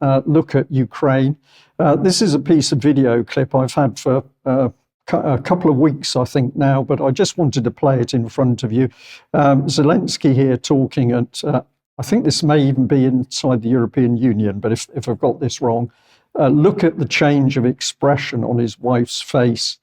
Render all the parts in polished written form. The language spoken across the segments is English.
look at Ukraine. This is a piece of video clip I've had for a couple of weeks, I think now, but I just wanted to play it in front of you. Zelensky here talking at, I think this may even be inside the European Union, but if I've got this wrong, look at the change of expression on his wife's face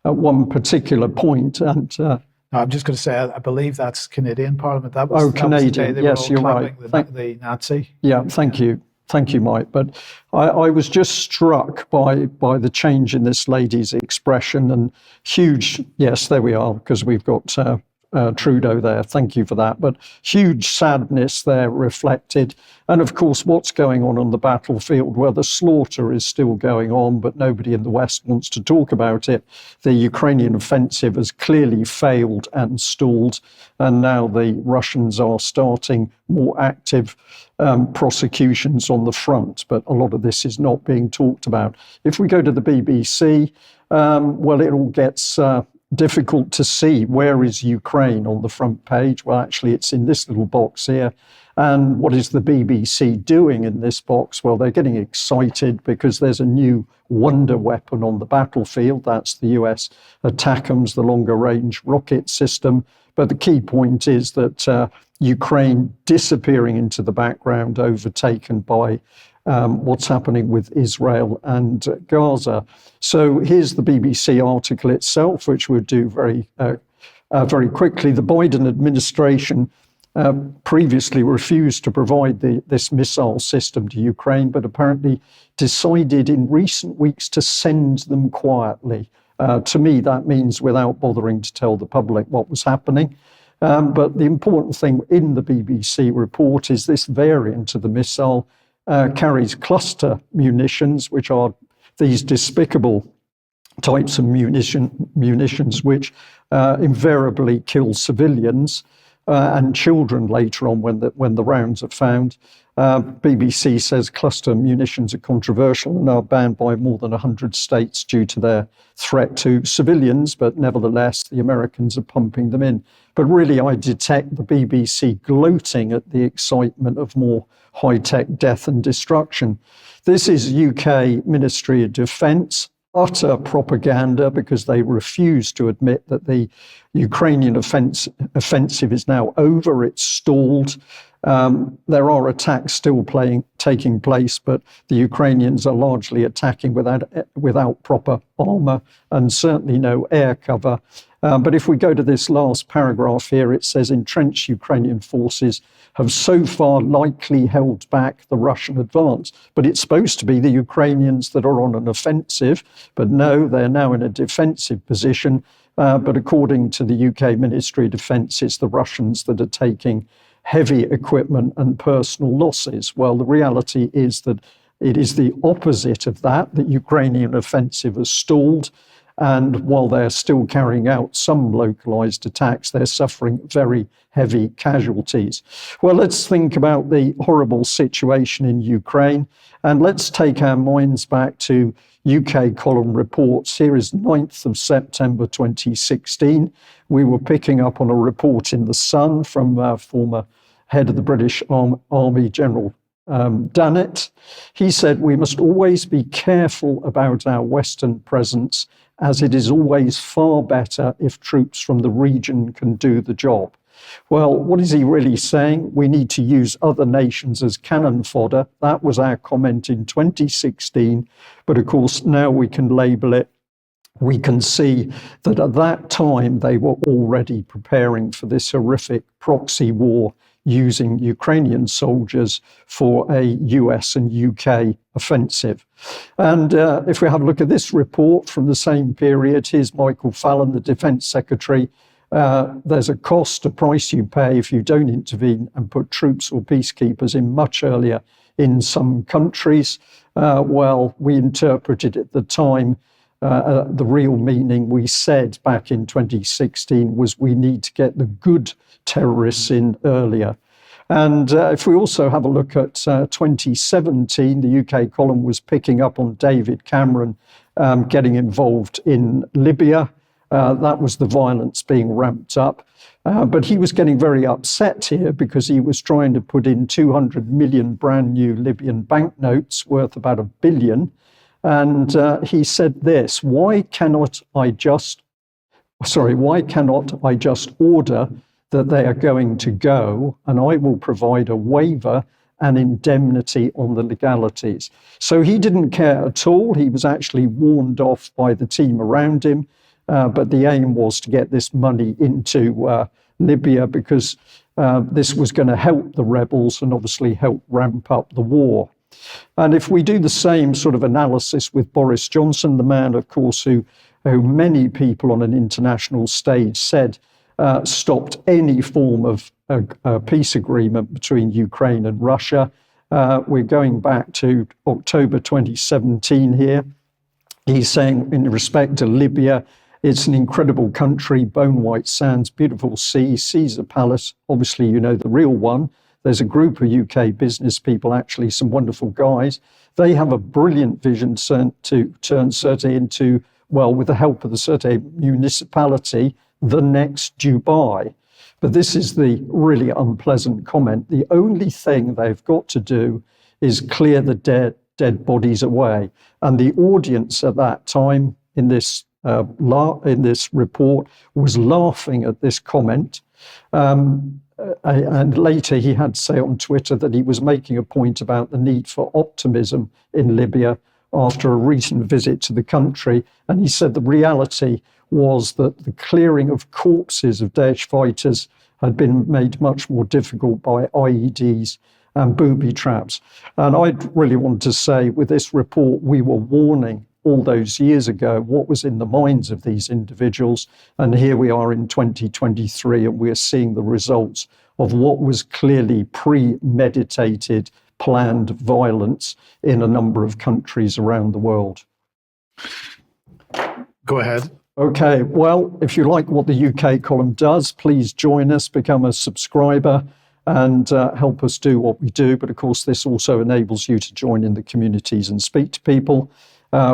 at one particular point. And no, I'm just going to say, I believe that's Canadian Parliament. That was, Canadian. Yes, you're right. The Nazi. Yeah, thank you. Thank you, Mike. But I was just struck by the change in this lady's expression and huge, yes, there we are, because we've got Trudeau there. Thank you for that. But huge sadness there reflected. And of course, what's going on the battlefield? Well, the slaughter is still going on, but nobody in the West wants to talk about it. The Ukrainian offensive has clearly failed and stalled. And now the Russians are starting more active prosecutions on the front. But a lot of this is not being talked about. If we go to the BBC, well, it all gets difficult to see. Where is Ukraine on the front page? Well, actually, it's in this little box here. And what is the BBC doing in this box? Well, they're getting excited because there's a new wonder weapon on the battlefield. That's the US-ATACMS, the longer range rocket system. But the key point is that Ukraine disappearing into the background, overtaken by what's happening with Israel and Gaza. So here's the BBC article itself, which we'll do very quickly. The Biden administration previously refused to provide this missile system to Ukraine, but apparently decided in recent weeks to send them quietly. To me, that means without bothering to tell the public what was happening. But the important thing in the BBC report is this variant of the missile carries cluster munitions, which are these despicable types of munitions which invariably kill civilians and children later on when the rounds are found. BBC says cluster munitions are controversial and are banned by more than 100 states due to their threat to civilians, but nevertheless, the Americans are pumping them in. But really, I detect the BBC gloating at the excitement of more high-tech death and destruction. This is UK Ministry of Defence. Utter propaganda, because they refuse to admit that the Ukrainian offensive is now over, it's stalled. There are attacks still taking place, but the Ukrainians are largely attacking without proper armour and certainly no air cover. But if we go to this last paragraph here, it says entrenched Ukrainian forces have so far likely held back the Russian advance. But it's supposed to be the Ukrainians that are on an offensive, but no, they're now in a defensive position. But according to the UK Ministry of Defence, it's the Russians that are taking heavy equipment and personal losses. Well, the reality is that it is the opposite of that. The Ukrainian offensive has stalled. And while they're still carrying out some localized attacks, they're suffering very heavy casualties. Well, let's think about the horrible situation in Ukraine. And let's take our minds back to UK column reports. Here is 9th of September 2016. We were picking up on a report in The Sun from former head of the British Army, General Dannett. He said, "We must always be careful about our Western presence, as it is always far better if troops from the region can do the job." Well, what is he really saying? We need to use other nations as cannon fodder. That was our comment in 2016. But of course, now we can label it. We can see that at that time, they were already preparing for this horrific proxy war using Ukrainian soldiers for a US and UK offensive. And if we have a look at this report from the same period, here's Michael Fallon, the Defence Secretary. There's a cost, a price you pay if you don't intervene and put troops or peacekeepers in much earlier in some countries. Well, we interpreted at the time the real meaning we said back in 2016 was we need to get the good terrorists in earlier. And if we also have a look at 2017, the UK column was picking up on David Cameron getting involved in Libya. That was the violence being ramped up. But he was getting very upset here because he was trying to put in 200 million brand new Libyan banknotes worth about $1 billion. And he said this: why cannot I just order that they are going to go, and I will provide a waiver and indemnity on the legalities? So he didn't care at all. He was actually warned off by the team around him. But the aim was to get this money into Libya because this was going to help the rebels and obviously help ramp up the war. And if we do the same sort of analysis with Boris Johnson, the man, of course, who many people on an international stage said stopped any form of a peace agreement between Ukraine and Russia. We're going back to October 2017 here. He's saying in respect to Libya, it's an incredible country, bone white sands, beautiful sea, Caesar Palace. Obviously, you know the real one. There's a group of UK business people, actually some wonderful guys. They have a brilliant vision to turn Sirte into, well, with the help of the Sirte municipality, the next Dubai. But this is the really unpleasant comment. The only thing they've got to do is clear the dead bodies away. And the audience at that time in this report was laughing at this comment. And later he had to say on Twitter that he was making a point about the need for optimism in Libya after a recent visit to the country. And he said the reality was that the clearing of corpses of Daesh fighters had been made much more difficult by IEDs and booby traps. And I really want to say with this report, we were warning all those years ago what was in the minds of these individuals. And here we are in 2023, and we're seeing the results of what was clearly premeditated, planned violence in a number of countries around the world. Go ahead. Okay, well, if you like what the UK column does, please join us, become a subscriber, and help us do what we do. But of course, this also enables you to join in the communities and speak to people.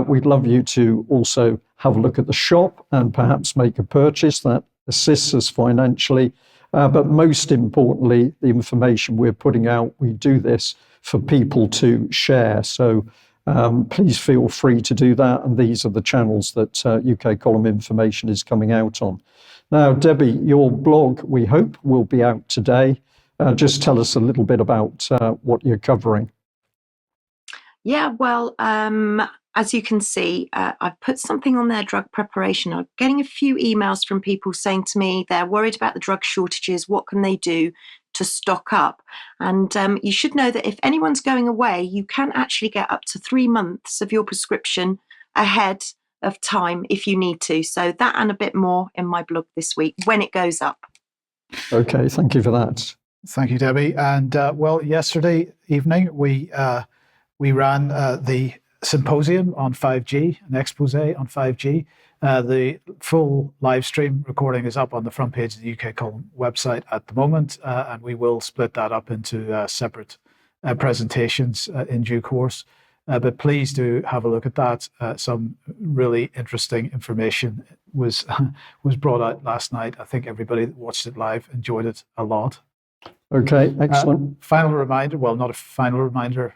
We'd love you to also have a look at the shop and perhaps make a purchase that assists us financially. But most importantly, the information we're putting out, we do this for people to share. So please feel free to do that. And these are the channels that UK Column information is coming out on. Now, Debbie, your blog, we hope, will be out today. Just tell us a little bit about what you're covering. Yeah, well, as you can see, I've put something on there, drug preparation. I'm getting a few emails from people saying to me they're worried about the drug shortages. What can they do to stock up? And you should know that if anyone's going away, you can actually get up to 3 months of your prescription ahead of time if you need to. So that and a bit more in my blog this week when it goes up. Okay, thank you for that. Thank you, Debbie. And well, yesterday evening, we ran the symposium on 5G, an expose on 5G. The full live stream recording is up on the front page of the UK Column website at the moment, and we will split that up into separate presentations in due course. But please do have a look at that. Some really interesting information was brought out last night. I think everybody that watched it live enjoyed it a lot. Okay, excellent. Final reminder, well, not a final reminder,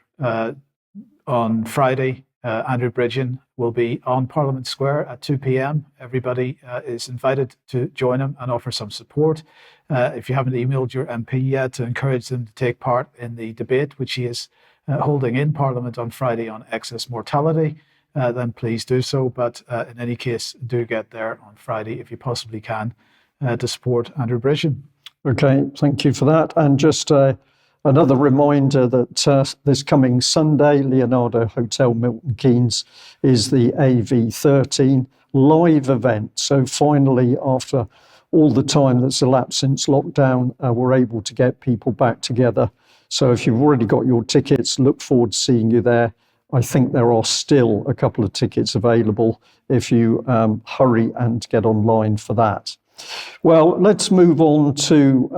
on Friday, Andrew Bridgen will be on Parliament Square at 2 p.m. Everybody is invited to join him and offer some support. If you haven't emailed your MP yet, to encourage them to take part in the debate, which he is holding in Parliament on Friday on excess mortality, then please do so. But in any case, do get there on Friday if you possibly can to support Andrew Bridgen. Okay, thank you for that. And just another reminder that this coming Sunday, Leonardo Hotel Milton Keynes is the AV13 live event. So finally, after all the time that's elapsed since lockdown, we're able to get people back together. So if you've already got your tickets, look forward to seeing you there. I think there are still a couple of tickets available if you hurry and get online for that. Well, let's move on to